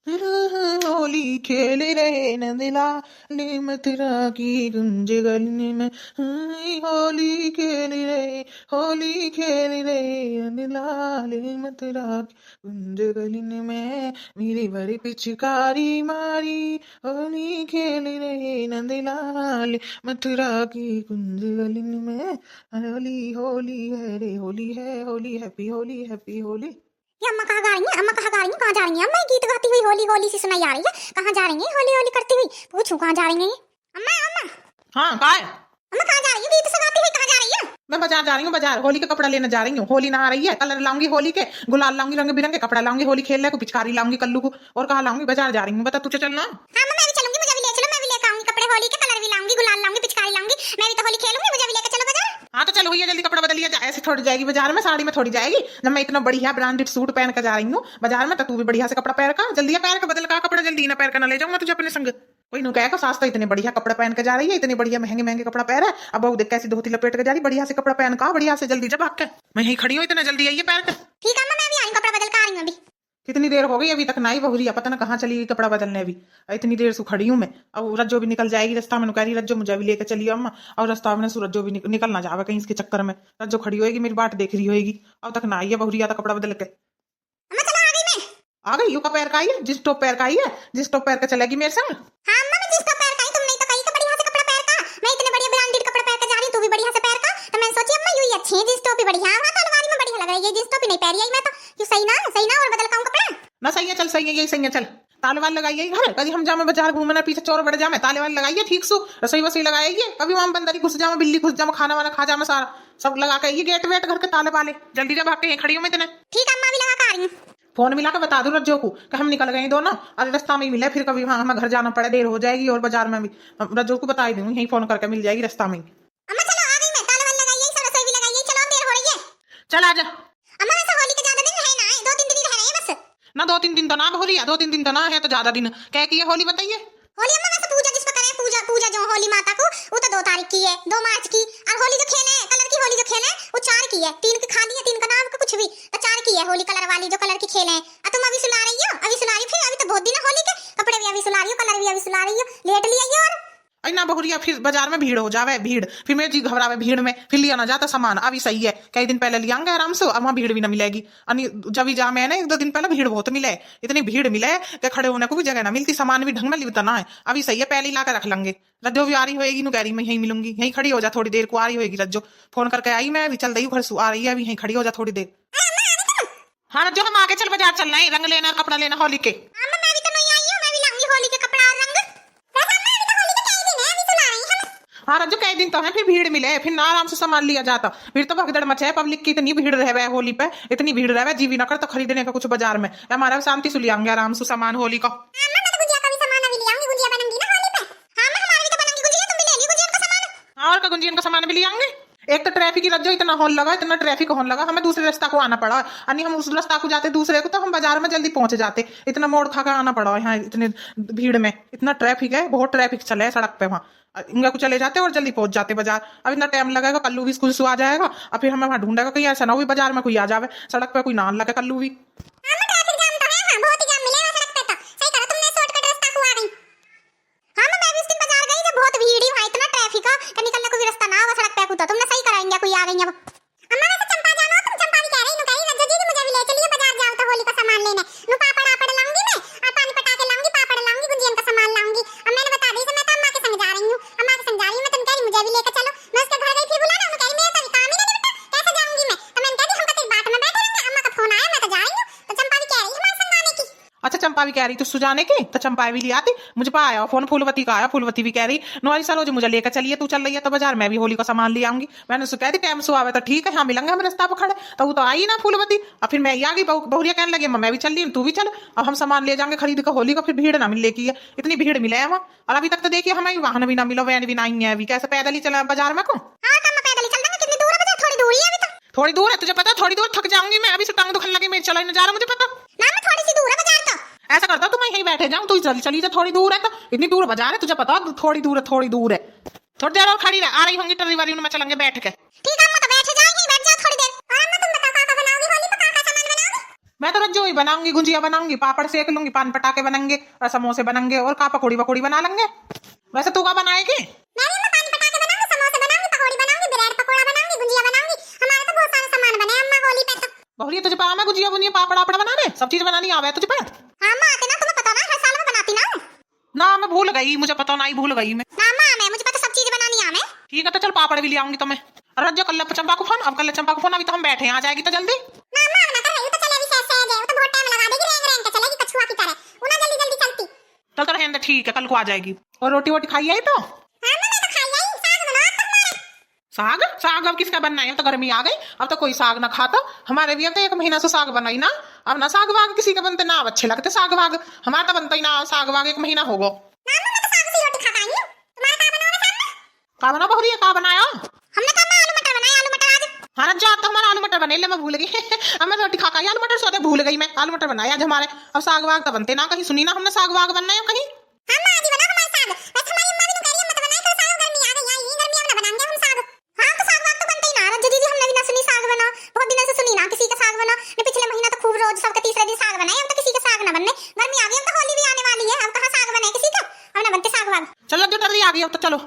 होली खेल रहे नंदलाल मथुरा की गुंज गली में। होली खेल रहे, होली खेल रहे नंदलाल मथुरा की गुंज गली में। मेरी बड़ी पिचकारी मारी, होली खेल रहे नंदलाल मथुरा की कुंज गली में। होली होली है रे, होली है, होली हैप्पी होली, हैप्पी होली। ये अम्मा कहाँ जा रही है? अम्मा कहाँ जा रही है? कहाँ जा रही है? अम्मा गीत गाती हुई होली होली सी सुनाई आ रही है। कहाँ जा रही है होली होली करती हुई? पूछूं कहाँ जा रही है? अम्मा अम्मा हाँ कहा है? अम्मा कहाँ जा रही है? गीत से गाती हुई कहाँ जा रही है? मैं बाजार जा रही हूँ, बाजार होली का कपड़ा लेने जा रही हूँ। होली नहा रही है, कलर लाऊंगी होली के, गुलाल लाऊंगी, रंग बिरंगे कपड़ा लाऊंगी, होली खेलने को पिचकारी लाऊंगी कल्लू को। और कहाँ लाऊंगी? बाजार जा रही हूँ, बता तुझे चलना? हाँ अम्मा मैं भी चलूंगी, मुझे भी ले चलो, मैं भी लेकर आऊंगी कपड़े होली के, कलर भी लाऊंगी, गुलाल लाऊंगी, पिचकारी लाऊंगी। मैं भी तो होली खेलूंगी, मुझे भी लेकर चलो बाजार। हाँ तो चलो भैया जल्दी कपड़ा बदलिए, ऐसे थोड़ी जाएगी बाजार में, साड़ी में थोड़ी जाएगी। जब मैं इतना बढ़िया ब्रांडेड सूट पहन कर जा रही हूँ बाजार में, तो तू भी बढ़िया से कपड़ा पहन का, जल्दी पैर का बदल का कपड़ा, जल्दी ना पैर का ना ले जाऊंगा तुझे अपने संग। कोई नु कहेगा सास तो इतने बढ़िया कपड़ा पहन के जा रही है, इतने बढ़िया महंगे महंगे कपड़ा पहन है, अब वो देख कैसी धोती लपेट के जा रही, बढ़िया से कपड़ा पहन का, बढ़िया से जल्दी जब भाग के। मैं यही खड़ी हूँ, इतना जल्दी आइए पैर के। ठीक है अम्मा मैं भी आई हूँ, कपड़ा बदल कर आ रही हूँ अभी। कितनी देर हो गई अभी तक नाई बहुरिया, पता ना कहाँ चली गई कपड़ा बदलने अभी। इतनी देर से खड़ी हूँ मैं। अब रज्जो भी निकल जाएगी रास्ता में, कह रही रज्जो मुझे भी लेकर चलिए अम्मा, और रास्ता में सूरजो भी निकल ना जावे कहीं इसके चक्कर में। रज्जो खड़ी होगी मेरी बाट देख रही होगी, अब तक ना आई है बहुरिया तो कपड़ा बदल के। अम्मा चलो आ गई मैं। आ गई? यू का पैर का आई है? जिस टॉप पैर का आई है, जिस टॉप पैर का चलेगी मेरे संग? हाँ अम्मा मैं जिसका पैर का ही, तुम नहीं तो कहीं का बढ़िया से कपड़ा पैर का। मैं इतने बढ़िया ब्रांडेड कपड़ा पहन के जा रही हूँ, तू भी बढ़िया से पैर का। तो मैं सोची अम्मा यूं ही अच्छी है, जिस टॉप भी बढ़िया है, अलमारी में बढ़िया लग रही है, जिस टॉप नहीं पहनी आई मैं तो। यू सही ना, सही ना, और बदल का कपड़ा ना सही है, चल सही है, यही सही है, चल। ताले वाले लगाइए घर, कभी हम जामे बाजार घूमना, पीछे चोर बढ़ जामे, ताले वाले लगाइए ठीक सु, रसोई वसोई लगाइए, कभी वहां बंदरी घुस जामे, बिल्ली घुस जामे, खाना वाना खा जामे, सारा सब लगा के ये गेट वेट घर के ताले वाले। जल्दी जब भाग के खड़ी हूँ मैं इतने। ठीक है अम्मा भी लगा कर आ रही हूँ। फोन मिला के बता दो रज्जो को कि हम निकल गए दोनों, अरे रास्ता में ही मिले, फिर कभी वहां हमें घर जाना पड़े, देर हो जाएगी, और बाजार में भी रज्जो को बता ही दूंगी, यही फोन करके मिल जाएगी रास्ता में ही। अम्मा चलो आ गई मैं, ताले वाले लगाइए, सब रसोई भी लगाइए, चलो देर हो रही है। चल आजा। अम्मा वैसे होली के ज्यादा दिन है ना, 2-3 दिन ही रह रहे हैं बस। ना 2-3 दिन तो ना हो रही है, 2-3 दिन तो ना है, तो ज्यादा दिन क्या की है होली बताइए? होली अम्मा वैसे पूजा जिस पर करें, पूजा पूजा जो होली माता को, वो तो 2 तारीख की है, 2 मार्च की। और होली जो खेले हैं कलर की, होली जो खेले हैं वो 4 की है, 3 की खाली है, 3 का नाम का कुछ भी, तो 4 की है होली कलर वाली जो कलर की खेले हैं। अब तुम अभी सुला रही हो, अभी सुला रही, फिर अभी तो बहुत दिन है होली के, कपड़े भी अभी सुला रही हो, कलर भी अभी सुला रही हो, लेट लिया ये। और ना बहुरिया फिर बाजार में भीड़ हो जावे, भीड़ फिर मेरी जी घबरावे भीड़ में, फिर लिया ना जाता सामान। अभी सही है, कई दिन पहले लियांगे आराम से, अब वहां भीड़ भी ना मिलेगी। जब भी जा मैं ना 1-2 दिन पहले भीड़ बहुत मिले, इतनी भीड़ मिले कि खड़े होने को भी जगह ना मिलती, सामान भी ढंग में लिखता ना है। अभी सही है, पहले ही ला कर रख लेंगे। रज्जो भी आ रही होगी, कह रही मैं यहीं मिलूंगी, यहीं खड़ी हो जा थोड़ी देर को, आ रही होगी रज्जो, फोन करके आई मैं अभी चल रही हूँ घर से, आ रही है अभी, यहीं खड़ी हो जा थोड़ी देर। हाँ रज्जो हम आगे चल, बाजार चलना है, रंग लेना, कपड़ा लेना होली के। अम्मा मैं भी तो नहीं आई हूं, मैं भी लाऊंगी होली के कपड़ा और रंग। वैसे अम्मा अभी तो होली के कई दिन है, अभी सुला रही हम। हाँ रज्जो कई दिन तो है, फिर भीड़ मिले, फिर ना आराम से सामान लिया जाता, फिर तो भगदड़ मचे है, पब्लिक की इतनी भीड़ रहे होली पे, इतनी भीड़ रहे जीवी ना कर तो खरीदने का कुछ बाजार में, हमारा शांति से लियांगे आराम से सामान होली का। अम्मा मैं तो गुजिया का भी सामान अभी ले आऊंगी, गुजिया बनूंगी ना होली पे। हां अम्मा हमारी भी तो बनूंगी गुजिया, तुम भी ले लियो गुजिया का सामान। और का गुंजियन का सामान भी लियांगे। एक तो ट्रैफिक की रज्जो इतना हॉर्न लगा, इतना ट्रैफिक हॉर्न लगा, हमें दूसरे रास्ता को आना पड़ा, यानी हम उस रास्ता को जाते दूसरे को, तो हम बाजार में जल्दी पहुंच जाते, इतना मोड़ खा कर आना पड़ा यहाँ इतने भीड़ में, इतना ट्रैफिक है, बहुत ट्रैफिक चले है सड़क पे वहाँ। इनका को चले जाते और जल्दी पहुंच जाते बाजार, अब इतना टाइम लगेगा, कल्लू भी स्कूल से आ जाएगा, और फिर हमें वहां ढूंढेगा कहीं, ऐसा ना हो बाजार में कोई आ जावे, सड़क पे कोई ना लगे कल्लू भी। अम्मा ट्रैफिक जाम तो है, हां बहुत ही जाम मिलेगा सड़क पे, तो सही करा तुमने, शॉर्टकट रास्ता को आ गई। हां मैं भी उस दिन बाजार गई जब बहुत भीड़ ही, वहां इतना ट्रैफिक है कि निकलने को भी रास्ता ना हो सड़क पे को, तो तुमने सही करा, इंडिया कोई आ गई अब। अम्मा वैसे चंपा जाना हो, तुम चंपा भी कह रही नु, कही रज्जो जी मुझे भी ले चलिए बाजार, जाओ तो होली का सामान लेने नु, पापड़ आपड़ लाऊंगी मैं, और पानी पटा के लाऊंगी, पापड़ लाऊंगी, गुंजियन का सामान लाऊंगी। अब मैंने बता दी से मैं तो अम्मा के संग जा रही हूं, अम्मा के संग जा रही हूं मैं, तुम कह रही मुझे भी लेकर चलो, मैं उसके घर गई, फिर बुलाना, उन्होंने कही मेरा तो काम ही नहीं बेटा, कैसे जाऊंगी मैं, तो मैंने कह दी हम तो तेरी बात में बैठे रहेंगे, अम्मा का फोन आया मैं तो जा रही हूं, तो चंपा भी कह रही हमारे संग आने की। अच्छा चंपा भी कह रही तू सुजाने की, तो चंपा भी ले आती, मुझे पा आया फोन फूलवती का आया, फूलवती भी कह रही नोरी सरोज मुझे लेकर चलिए, तू चल रही है तो बाजार मैं भी होली का सामान ले आऊंगी। मैंने उसको कह दी टाइम से आवे तो ठीक है, हाँ मिलेंगे हम रास्ता पर खड़े, तो वो तो आई ना फूलवती, और फिर मैं आ गई, बहुरिया कहने लगी मैं भी चल रही हूँ तू भी चल, अब हम सामान ले जाएंगे खरीद कर होली का, फिर भीड़ ना मिले की है, इतनी भीड़ मिले है वहाँ, और अभी तक तो देखिए हमें वाहन भी ना मिलो, वैन भी नहीं है, अभी कैसे पैदल ही चला बाजार में को। हां तो मैं पैदल ही चल दूंगी, कितनी दूर है बाजार? थोड़ी दूर ही है अभी तो। थोड़ी दूर है, तुझे पता थोड़ी दूर थक जाऊंगी मैं, अभी से टांग दुखने लगी मेरी, चला ही ना जा रहा मुझे पता। ना मैं थोड़ी सी दूर है बाजार तो। ऐसा करता तो मैं यहीं बैठे जाऊं, तू चल चली जा, थोड़ी दूर है तो, इतनी दूर बाजार है तुझे पता, थोड़ी दूर है, थोड़ी दूर है, थोड़ी देर और खड़ी रह, आ रही होंगी टर्री वाली में चलेंगे बैठ के। ठीक है अम्मा तो बैठ जाओगी, बैठ जाओ थोड़ी देर। और अम्मा तुम बताओ का बनाओगी होली पे, का सामान बनाओगी? मैं तो रज्जो ही बनाऊंगी, गुंजिया बनाऊंगी, पापड़ सेक लूंगी, पान पटाखे बनेंगे और समोसे बनेंगे और का पकौड़ी वकौड़ी बना लेंगे। वैसे तू क्या बनाएगी? मैं भी अम्मा पान पटाखे बनाऊंगी, समोसे बनाऊंगी, पकौड़ी बनाऊंगी, ब्रेड पकोड़ा बनाऊंगी, गुंजिया बनाऊंगी। हमारे तो बहुत सारे सामान बने हैं अम्मा होली पे तो। बहुरी तुझे पा मैं गुजिया बुनिया पापड़ वापड़ बनाने सब चीज बनानी आवे तुझे पे? हाँ अम्मा आते ना, तुम्हें पता ना, हर साल मैं बनाती ना। ना मैं भूल गई, मुझे पता ना ही भूल गई मैं। ना अम्मा मैं, मुझे पता सब चीज बनानी आवे। ठीक है तो चल पापड़ भी ले आऊंगी तुम्हें। और रज्जो कल चंपा को फोन, अब कल चंपा को फोन, अभी तो हम बैठे हैं, आ जाएगी तो जल्दी। ना अम्मा ना कर रही हूं तो चले भी सहज सहज है, वो तो बहुत टाइम लगा देगी, रेंग रेंग के चलेगी कछुआ की तरह, वो ना जल्दी जल्दी चलती। चल तो रहने दे, ठीक है कल को आ जाएगी। और रोटी वोटी खाई आई तो? हाँ अम्मा मैं तो खाई आई, साग बनाओ अब तो हमारे। साग साग अब किसका बनना है? अब तो गर्मी आ गई, अब तो कोई साग ना खाता। हमारे भी अब तो 1 महीना से साग बनाई ना, अब ना साग वाग किसी के बनते ना अच्छे लगते साग वाग, हमारा तो बनता ही ना साग वाग, 1 महीना हो गो। ना अम्मा मैं तो साग से रोटी खा पाई हूं, तुम्हारा क्या बनाओगे सामने? का बना बहुरी का बनाया? हमने तो अम्मा आलू मटर बनाए, आलू मटर आज। हाँ रज्जा तो हमारा आलू मटर बने ले, मैं भूल गई अब मैं रोटी खा खाई आलू मटर सोते भूल गई मैं, आलू मटर बनाया आज हमारे। अब साग वाग तो बनते ना, कहीं सुनी ना हमने साग वाग बनना है कहीं। अम्मा आज ही बना हमारा साग, बस हमारी अम्मा भी कह रही है मत बनाए कल साग, गर्मी आ गई, आई गर्मी में बनाएंगे हम साग। हाँ तो साग वाग तो बनता ही ना रज्जू दीदी, हमने भी ना सुनी साग बनाओ, बहुत दिनों से सुनी ना किसी का साग बनाओ ने, पिछले महीना तो खूब रोज सबके तीसरे दिन साग बनाए, अब तो किसी का साग ना बनने, गर्मी आ गई, अब तो होली भी आने वाली है, अब कहाँ साग बने किसी का, अब ना बनते साग वाग। चलो जो जल्दी आ गई अब तो चलो।